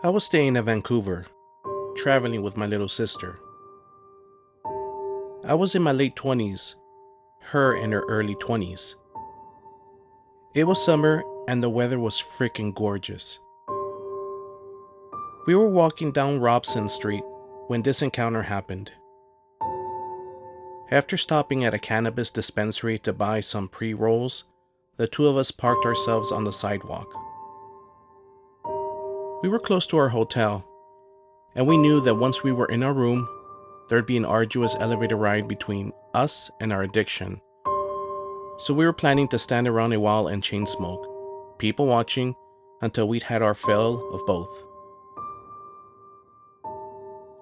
I was staying in Vancouver, traveling with my little sister. I was in my late 20s, her in her early 20s. It was summer and the weather was freaking gorgeous. We were walking down Robson Street when this encounter happened. After stopping at a cannabis dispensary to buy some pre-rolls, the two of us parked ourselves on the sidewalk. We were close to our hotel, and we knew that once we were in our room, there'd be an arduous elevator ride between us and our addiction. So we were planning to stand around a while and chain smoke, people watching, until we'd had our fill of both.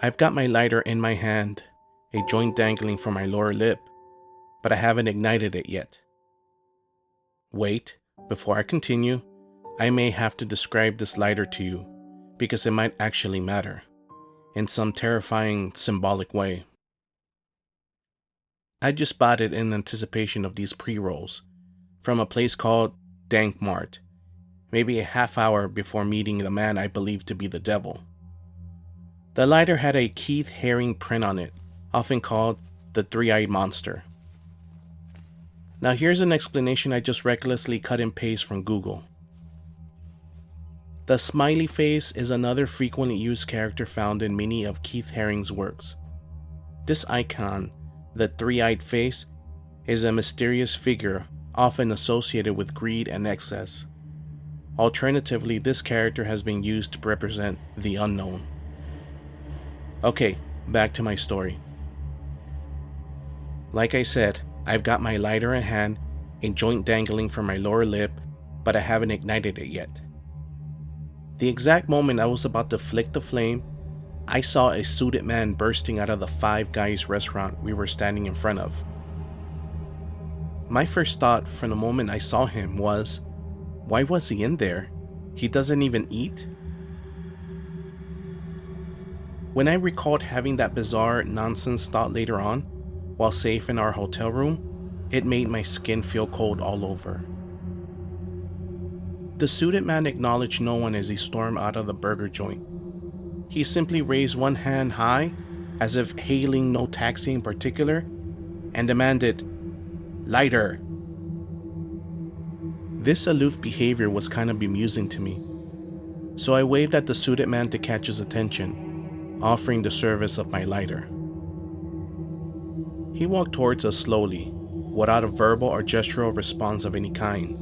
I've got my lighter in my hand, a joint dangling from my lower lip, but I haven't ignited it yet. Wait, before I continue, I may have to describe this lighter to you, because it might actually matter, in some terrifying, symbolic way. I just bought it in anticipation of these pre-rolls, from a place called Dank Mart, maybe a half hour before meeting the man I believed to be the devil. The lighter had a Keith Haring print on it, often called the Three-Eyed Monster. Now here's an explanation I just recklessly cut and paste from Google. The smiley face is another frequently used character found in many of Keith Haring's works. This icon, the three-eyed face, is a mysterious figure often associated with greed and excess. Alternatively, this character has been used to represent the unknown. Okay, back to my story. Like I said, I've got my lighter in hand, a joint dangling from my lower lip, but I haven't ignited it yet. The exact moment I was about to flick the flame, I saw a suited man bursting out of the Five Guys restaurant we were standing in front of. My first thought from the moment I saw him was, why was he in there? He doesn't even eat? When I recalled having that bizarre nonsense thought later on, while safe in our hotel room, it made my skin feel cold all over. The suited man acknowledged no one as he stormed out of the burger joint. He simply raised one hand high, as if hailing no taxi in particular, and demanded, "Lighter." This aloof behavior was kind of bemusing to me, so I waved at the suited man to catch his attention, offering the service of my lighter. He walked towards us slowly, without a verbal or gestural response of any kind,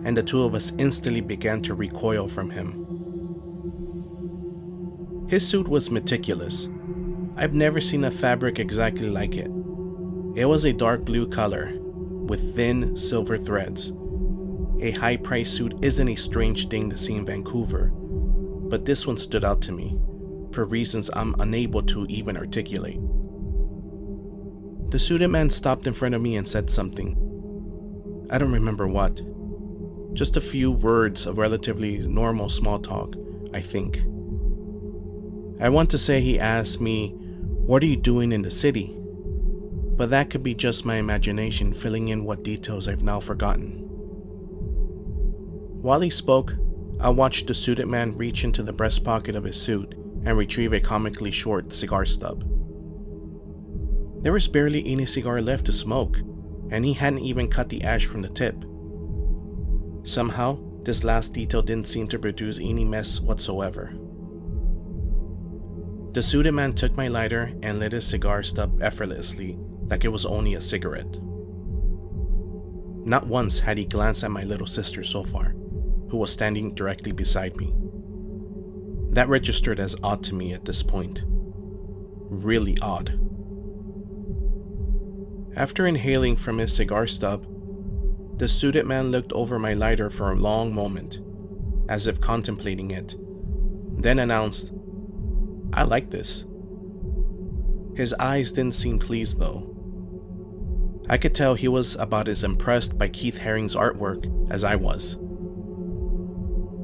and the two of us instantly began to recoil from him. His suit was meticulous. I've never seen a fabric exactly like it. It was a dark blue color, with thin silver threads. A high-priced suit isn't a strange thing to see in Vancouver, but this one stood out to me, for reasons I'm unable to even articulate. The suited man stopped in front of me and said something. I don't remember what. Just a few words of relatively normal small talk, I think. I want to say he asked me, "What are you doing in the city?" But that could be just my imagination filling in what details I've now forgotten. While he spoke, I watched the suited man reach into the breast pocket of his suit and retrieve a comically short cigar stub. There was barely any cigar left to smoke, and he hadn't even cut the ash from the tip. Somehow, this last detail didn't seem to produce any mess whatsoever. The suited man took my lighter and lit his cigar stub effortlessly, like it was only a cigarette. Not once had he glanced at my little sister so far, who was standing directly beside me. That registered as odd to me at this point. Really odd. After inhaling from his cigar stub, the suited man looked over my lighter for a long moment, as if contemplating it, then announced, "I like this." His eyes didn't seem pleased though. I could tell he was about as impressed by Keith Haring's artwork as I was.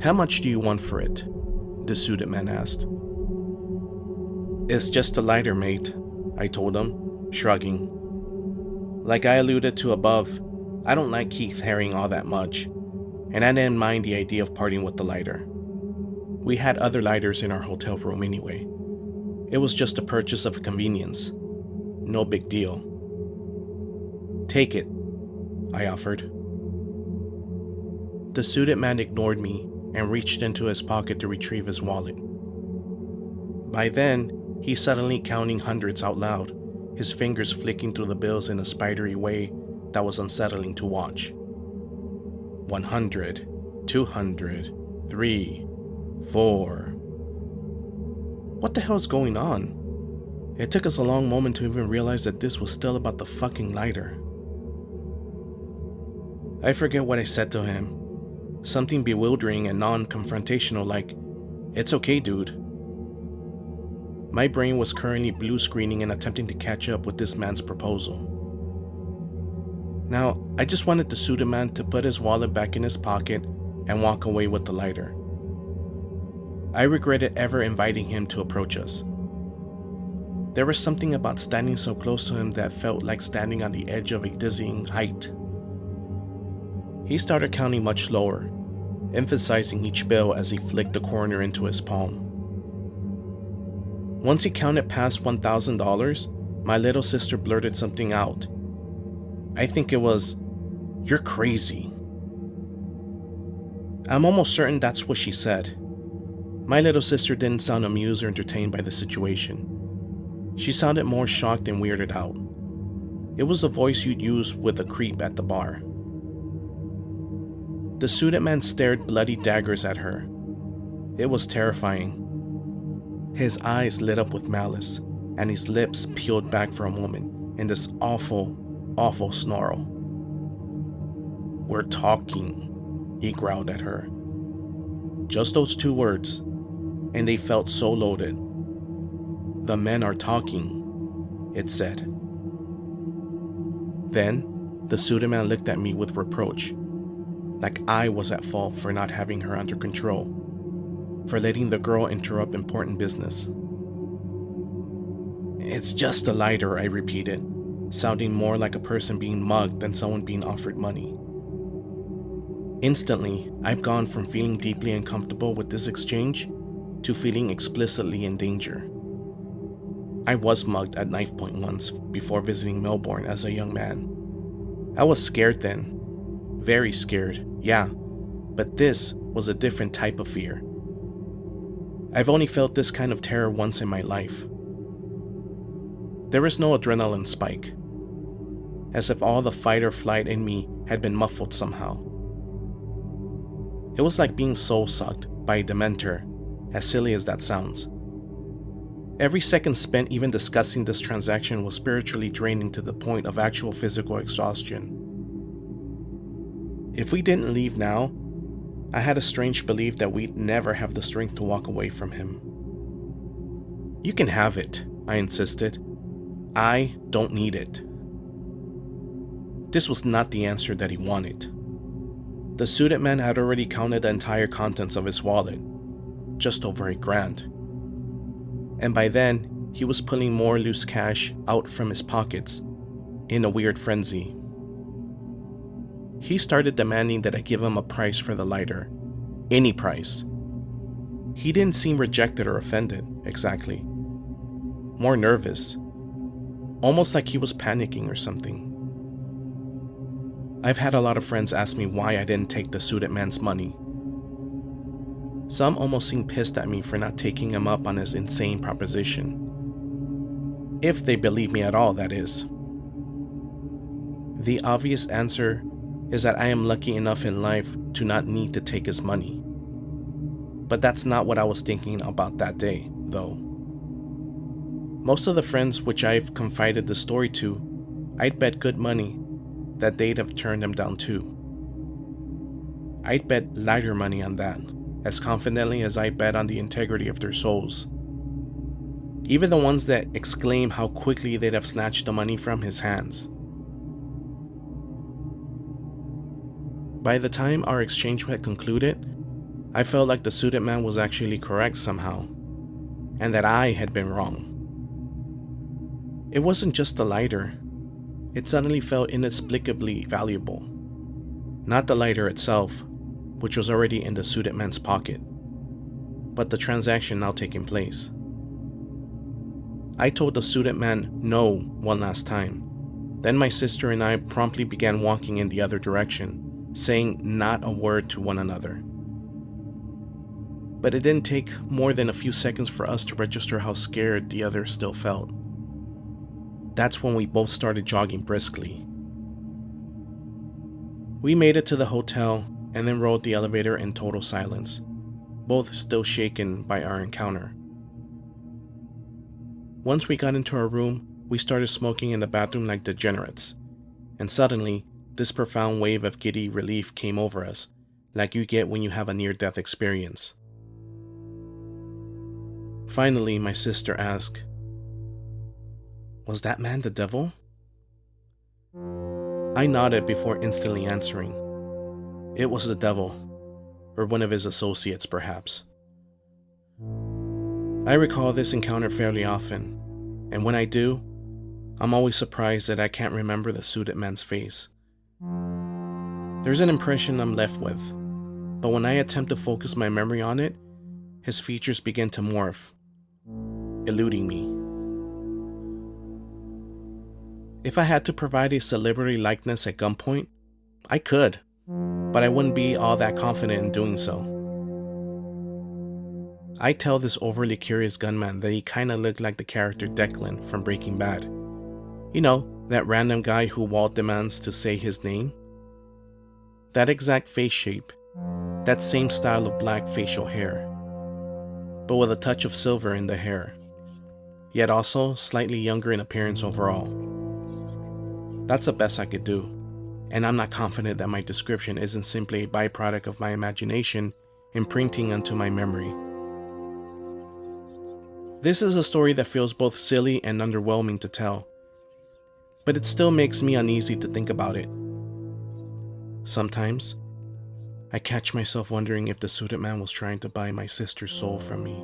"How much do you want for it?" the suited man asked. "It's just a lighter, mate," I told him, shrugging. Like I alluded to above, I don't like Keith Haring all that much, and I didn't mind the idea of parting with the lighter. We had other lighters in our hotel room anyway. It was just a purchase of convenience. No big deal. Take it, I offered. The suited man ignored me and reached into his pocket to retrieve his wallet. By then, he's suddenly counting hundreds out loud, his fingers flicking through the bills in a spidery way that was unsettling to watch. 100, 200, 3, 4. What the hell's going on? It took us a long moment to even realize that this was still about the fucking lighter. I forget what I said to him. Something bewildering and non-confrontational like, "It's okay, dude." My brain was currently blue screening and attempting to catch up with this man's proposal. Now, I just wanted the suited man to put his wallet back in his pocket and walk away with the lighter. I regretted ever inviting him to approach us. There was something about standing so close to him that felt like standing on the edge of a dizzying height. He started counting much slower, emphasizing each bill as he flicked the corner into his palm. Once he counted past $1,000, my little sister blurted something out. I think it was, "You're crazy." I'm almost certain that's what she said. My little sister didn't sound amused or entertained by the situation. She sounded more shocked and weirded out. It was the voice you'd use with a creep at the bar. The suited man stared bloody daggers at her. It was terrifying. His eyes lit up with malice, and his lips peeled back for a moment in this awful, awful snarl. "We're talking," he growled at her. Just those two words, and they felt so loaded. "The men are talking," it said. Then, the suited man looked at me with reproach, like I was at fault for not having her under control, for letting the girl interrupt important business. "It's just a lighter," I repeated, sounding more like a person being mugged than someone being offered money. Instantly, I've gone from feeling deeply uncomfortable with this exchange to feeling explicitly in danger. I was mugged at knife point once before visiting Melbourne as a young man. I was scared then. Very scared, yeah, but this was a different type of fear. I've only felt this kind of terror once in my life. There was no adrenaline spike, as if all the fight or flight in me had been muffled somehow. It was like being soul-sucked by a dementor, as silly as that sounds. Every second spent even discussing this transaction was spiritually draining to the point of actual physical exhaustion. If we didn't leave now, I had a strange belief that we'd never have the strength to walk away from him. "You can have it," I insisted. "I don't need it." This was not the answer that he wanted. The suited man had already counted the entire contents of his wallet, just over $1,000. And by then, he was pulling more loose cash out from his pockets in a weird frenzy. He started demanding that I give him a price for the lighter. Any price. He didn't seem rejected or offended, exactly. More nervous. Almost like he was panicking or something. I've had a lot of friends ask me why I didn't take the suited man's money. Some almost seemed pissed at me for not taking him up on his insane proposition. If they believe me at all, that is. The obvious answer is that I am lucky enough in life to not need to take his money. But that's not what I was thinking about that day, though. Most of the friends which I've confided the story to, I'd bet good money that they'd have turned him down too. I'd bet lighter money on that, as confidently as I bet on the integrity of their souls. Even the ones that exclaim how quickly they'd have snatched the money from his hands. By the time our exchange had concluded, I felt like the suited man was actually correct somehow, and that I had been wrong. It wasn't just the lighter. It suddenly felt inexplicably valuable. Not the lighter itself, which was already in the suited man's pocket, but the transaction now taking place. I told the suited man no one last time. Then my sister and I promptly began walking in the other direction, saying not a word to one another. But it didn't take more than a few seconds for us to register how scared the other still felt. That's when we both started jogging briskly. We made it to the hotel and then rode the elevator in total silence, both still shaken by our encounter. Once we got into our room, we started smoking in the bathroom like degenerates, and suddenly, this profound wave of giddy relief came over us, like you get when you have a near-death experience. Finally, my sister asked, "Was that man the devil?" I nodded before instantly answering, "It was the devil, or one of his associates perhaps." I recall this encounter fairly often, and when I do, I'm always surprised that I can't remember the suited man's face. There's an impression I'm left with, but when I attempt to focus my memory on it, his features begin to morph, eluding me. If I had to provide a celebrity likeness at gunpoint, I could, but I wouldn't be all that confident in doing so. I tell this overly curious gunman that he kinda looked like the character Declan from Breaking Bad. You know, that random guy who Walt demands to say his name? That exact face shape, that same style of black facial hair, but with a touch of silver in the hair, yet also slightly younger in appearance overall. That's the best I could do, and I'm not confident that my description isn't simply a byproduct of my imagination imprinting onto my memory. This is a story that feels both silly and underwhelming to tell, but it still makes me uneasy to think about it. Sometimes, I catch myself wondering if the suited man was trying to buy my sister's soul from me.